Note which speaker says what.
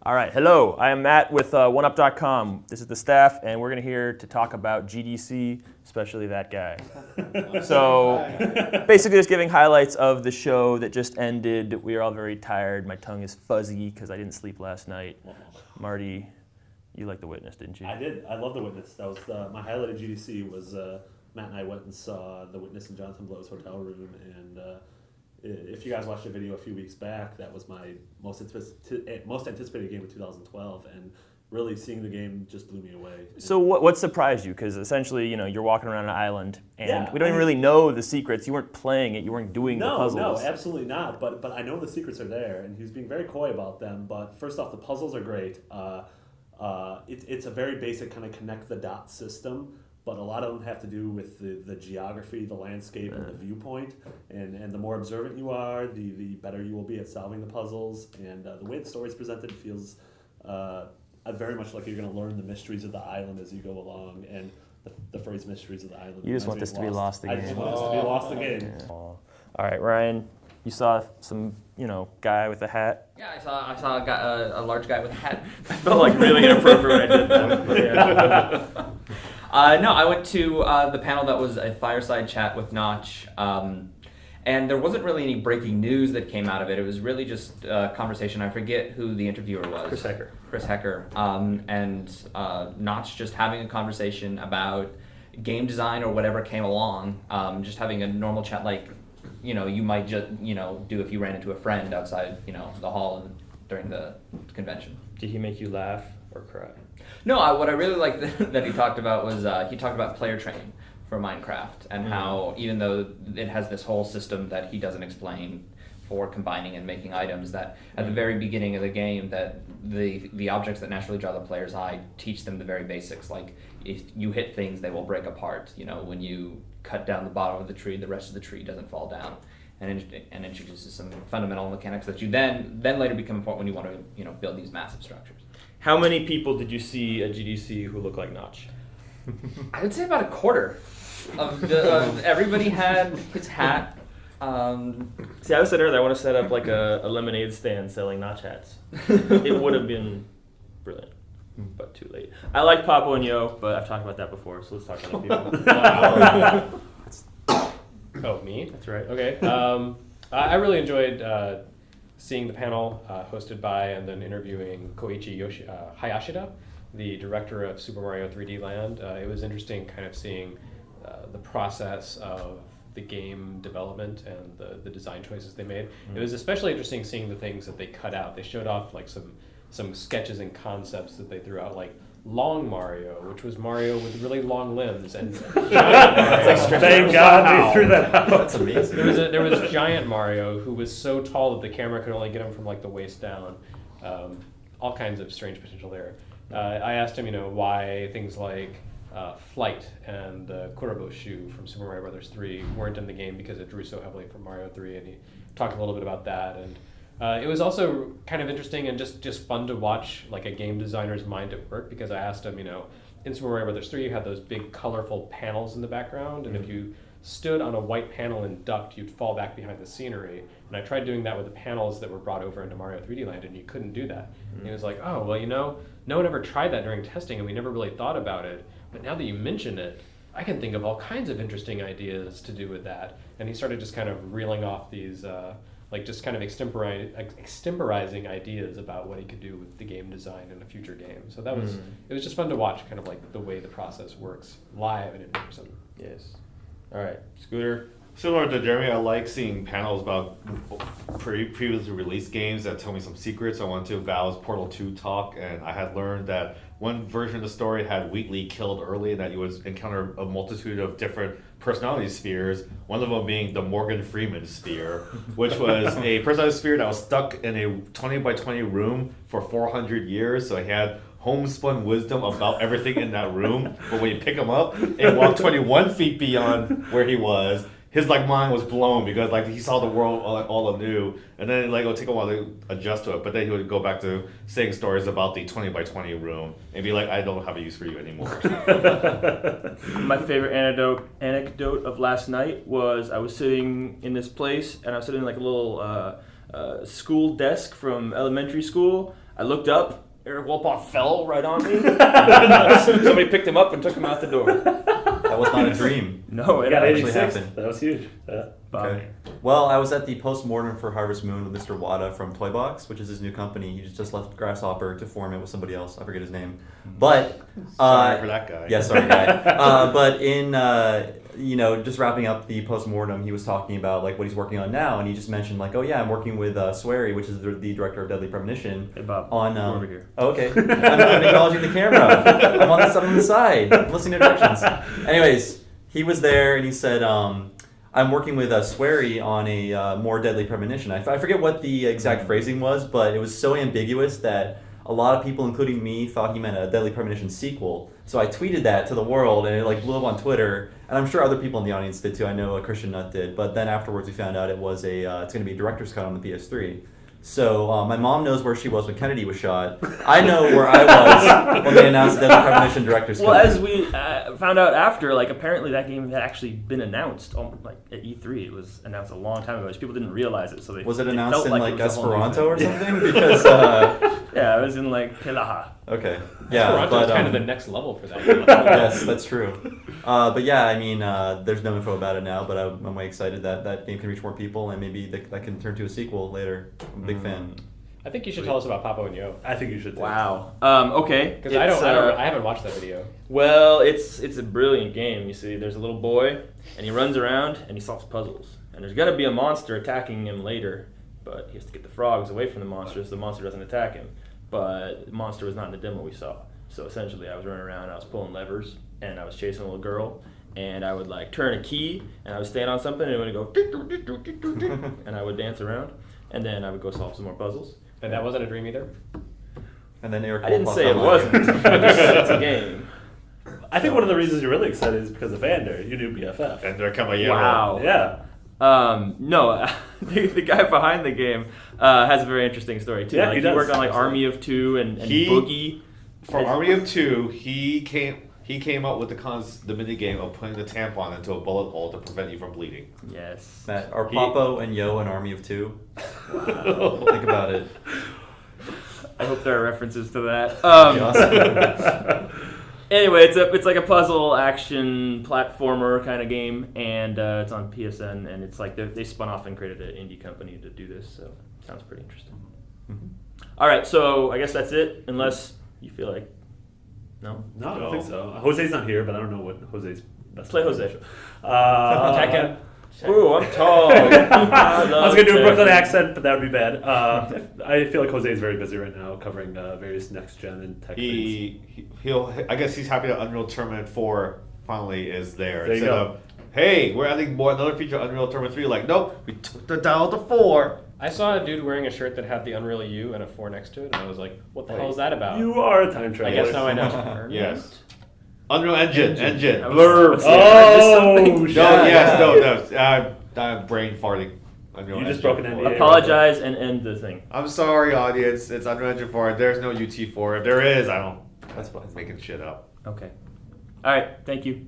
Speaker 1: All right, hello. I am Matt with OneUp.com. This is the staff, and we're going to here to talk about GDC, especially that guy. So basically just giving highlights of the show that just ended. We are all very tired. My tongue is fuzzy because I didn't sleep last night. Marty, you liked The Witness, didn't you?
Speaker 2: I did. I love The Witness. That was my highlight of GDC was Matt and I went and saw The Witness in Jonathan Blow's hotel room, and if you guys watched the video a few weeks back, that was my most anticipated game of 2012, and really seeing the game just blew me away.
Speaker 1: So what surprised you? Because essentially, you're walking around an island, and we don't even really know the secrets. You weren't playing it. You weren't doing the puzzles.
Speaker 2: No, absolutely not. But I know the secrets are there, and he's being very coy about them. But first off, the puzzles are great. It's a very basic kind of connect the dots system, but a lot of them have to do with the geography, the landscape, and the viewpoint. And the more observant you are, the better you will be at solving the puzzles. And the way the story's presented feels very much like you're going to learn the mysteries of the island as you go along. And the phrase mysteries of the island.
Speaker 1: You just want this to be lost again.
Speaker 2: I just want this to be lost again.
Speaker 1: Yeah. All right, Ryan, you saw some, guy with a hat.
Speaker 3: Yeah, I saw a large guy with a hat. I felt like really inappropriate when I did that. No, I went to the panel that was a fireside chat with Notch, and there wasn't really any breaking news that came out of it. It was really just a conversation. I forget who the interviewer was. Chris Hecker. And Notch just having a conversation about game design or whatever came along, just having a normal chat like, you might just, do if you ran into a friend outside, the hall during the convention.
Speaker 1: Did he make you laugh or cry?
Speaker 3: No, what I really liked that he talked about was he talked about player training for Minecraft and how even though it has this whole system that he doesn't explain for combining and making items, that at the very beginning of the game that the objects that naturally draw the player's eye teach them the very basics. Like if you hit things, they will break apart. When you cut down the bottom of the tree, the rest of the tree doesn't fall down. And introduces some fundamental mechanics that you then later become important when you want to build these massive structures.
Speaker 1: How many people did you see at GDC who look like Notch?
Speaker 3: I would say about a quarter of everybody had his hat.
Speaker 1: See, I was saying earlier I want to set up like a lemonade stand selling Notch hats. It would have been brilliant, but too late. I like Papo and Yo, but I've talked about that before, so let's talk about people.
Speaker 4: Oh, me?
Speaker 1: That's right.
Speaker 4: Okay. I really enjoyed seeing the panel hosted by and then interviewing Koichi Hayashida, the director of Super Mario 3D Land. It was interesting kind of seeing the process of the game development and the design choices they made. It was especially interesting seeing the things that they cut out. They showed off like some sketches and concepts that they threw out, like Long Mario, which was Mario with really long limbs, and Giant Mario.
Speaker 2: Thank God they threw that out.
Speaker 5: That's amazing.
Speaker 4: There was Giant Mario who was so tall that the camera could only get him from like the waist down. All kinds of strange potential there. I asked him, why things like Flight and the Kurobo shoe from Super Mario Brothers 3 weren't in the game because it drew so heavily from Mario 3, and he talked a little bit about that. And it was also kind of interesting and just fun to watch like a game designer's mind at work, because I asked him, in Super Mario Brothers 3 you had those big colorful panels in the background, and if you stood on a white panel and ducked, you'd fall back behind the scenery. And I tried doing that with the panels that were brought over into Mario 3D Land, and you couldn't do that. And he was like, oh, well, no one ever tried that during testing, and we never really thought about it. But now that you mention it, I can think of all kinds of interesting ideas to do with that. And he started just kind of reeling off these just kind of extemporizing ideas about what he could do with the game design in a future game. So that was it was just fun to watch, kind of like the way the process works live and in person.
Speaker 1: Yes. All right, Scooter.
Speaker 5: Similar to Jeremy, I like seeing panels about previously released games that tell me some secrets. I went to Valve's Portal 2 talk, and I had learned that one version of the story had Wheatley killed early, and that you would encounter a multitude of different personality spheres, one of them being the Morgan Freeman sphere, which was a personality sphere that was stuck in a 20 by 20 room for 400 years, so he had homespun wisdom about everything in that room, but when you pick him up and walk 21 feet beyond where he was, his mind was blown because he saw the world all anew, and then it would take a while to adjust to it. But then he would go back to saying stories about the 20 by 20 room and be like, "I don't have a use for you anymore."
Speaker 1: My favorite anecdote of last night was I was sitting in this place, and I was sitting in a little school desk from elementary school. I looked up. Eric Wolpaw fell right on me. Somebody picked him up and took him out the door.
Speaker 6: That was not a dream.
Speaker 1: No, it
Speaker 2: got
Speaker 6: actually
Speaker 2: 86.
Speaker 6: happened.
Speaker 2: That was huge. Yeah.
Speaker 6: Okay. Well, I was at the post-mortem for Harvest Moon with Mr. Wada from Toybox, which is his new company. He just left Grasshopper to form it with somebody else. I forget his name. But
Speaker 5: Sorry for that guy.
Speaker 6: yeah, sorry, guy. But in just wrapping up the post-mortem, he was talking about like what he's working on now, and he just mentioned like, oh yeah, I'm working with Swery, which is the director of Deadly Premonition.
Speaker 1: Hey, Bob.
Speaker 6: On
Speaker 1: come over here.
Speaker 6: Oh, okay. I'm acknowledging the camera. I'm on the side. I'm listening to directions. Anyways, he was there and he said, I'm working with Swery on a more Deadly Premonition. I forget what the exact phrasing was, but it was so ambiguous that a lot of people, including me, thought he meant a Deadly Premonition sequel. So I tweeted that to the world, and it like blew up on Twitter. And I'm sure other people in the audience did too. I know Christian Nutt did. But then afterwards, we found out it was it's going to be a director's cut on the PS3. So my mom knows where she was when Kennedy was shot. I know where I was when they announced the Deadly Premonition director's cut.
Speaker 1: Well, as we found out after, like apparently that game had actually been announced, like at E3. It was announced a long time ago. Just people didn't realize it, so they
Speaker 6: Was it
Speaker 1: they
Speaker 6: announced
Speaker 1: felt
Speaker 6: in
Speaker 1: like
Speaker 6: like
Speaker 1: it was a whole new
Speaker 6: Esperanto or
Speaker 1: thing.
Speaker 6: something? Because
Speaker 1: Yeah, it was in like Pilaha.
Speaker 6: okay, yeah,
Speaker 4: Toronto's
Speaker 6: but
Speaker 4: kind of the next level for that.
Speaker 6: yes, that's true. But yeah, I mean, there's no info about it now, but I'm way excited that that game can reach more people and maybe that can turn to a sequel later. I'm a big fan.
Speaker 4: I think you should tell us about Papo and Yo.
Speaker 2: I think you should.
Speaker 1: Wow. Okay.
Speaker 4: Because I haven't watched that video.
Speaker 1: Well, it's a brilliant game. You see, there's a little boy, and he runs around and he solves puzzles. And there's gonna be a monster attacking him later, but he has to get the frogs away from the monster so the monster doesn't attack him. But the monster was not in the demo we saw. So essentially, I was running around, I was pulling levers, and I was chasing a little girl. And I would like turn a key, and I would stand on something, and it would go, and I would dance around, and then I would go solve some more puzzles.
Speaker 4: And that wasn't a dream either?
Speaker 6: And then Eric
Speaker 1: I didn't
Speaker 6: Wolpaw
Speaker 1: say it
Speaker 6: fell
Speaker 1: wasn't. It's a game.
Speaker 2: I think one of the reasons you're really excited is because of Vander, your new BFF.
Speaker 5: And they're coming
Speaker 1: Wow.
Speaker 2: Yeah.
Speaker 1: No, the guy behind the game has a very interesting story too.
Speaker 2: Yeah,
Speaker 1: like,
Speaker 2: he does.
Speaker 1: worked on like
Speaker 2: Absolutely.
Speaker 1: Army of Two and
Speaker 5: He-
Speaker 1: Boogie.
Speaker 5: For Army of Two, he came up with the mini game of putting the tampon into a bullet hole to prevent you from bleeding.
Speaker 1: Yes.
Speaker 6: Matt, are
Speaker 5: He-
Speaker 6: Papo and Yo an army of two? Think about it.
Speaker 1: I hope there are references to that.
Speaker 6: Awesome.
Speaker 1: Anyway, it's like a puzzle action platformer kind of game, and it's on PSN, and it's like they spun off and created an indie company to do this, so it sounds pretty interesting. All right, so I guess that's it, unless you feel like no.
Speaker 2: No, I don't think so. Jose's not here, but I don't know what Jose's best.
Speaker 1: Play Jose.
Speaker 2: Tekken.
Speaker 1: Ooh, I'm tall.
Speaker 2: I was gonna do a
Speaker 1: Tekken.
Speaker 2: Brooklyn accent, but that would be bad. I feel like Jose is very busy right now, covering various next gen and tech things.
Speaker 5: He'll. I guess he's happy that Unreal Tournament 4 finally is there.
Speaker 2: There you
Speaker 5: Instead
Speaker 2: go.
Speaker 5: of, hey, we're adding another feature of Unreal Tournament 3. Like, nope, we took the dial to 4.
Speaker 4: I saw a dude wearing a shirt that had the Unreal U and a 4 next to it, and I was like, what the hell is that about?
Speaker 2: You are a time
Speaker 4: I
Speaker 2: traveler.
Speaker 4: guess now I know.
Speaker 5: Yes. Unreal Engine.
Speaker 1: I was-
Speaker 2: Blur.
Speaker 1: Let's see, I missed something.
Speaker 5: No,
Speaker 2: shit.
Speaker 5: yes, no. I'm brain farting. Unreal
Speaker 2: You just
Speaker 5: Engine
Speaker 2: broke an
Speaker 5: 4.
Speaker 2: NDA.
Speaker 1: Apologize and end the thing.
Speaker 5: I'm sorry, audience. It's Unreal Engine 4. There's no UT4. If there is, I don't.
Speaker 6: That's fine.
Speaker 5: Making shit up.
Speaker 1: Okay. All right. Thank you.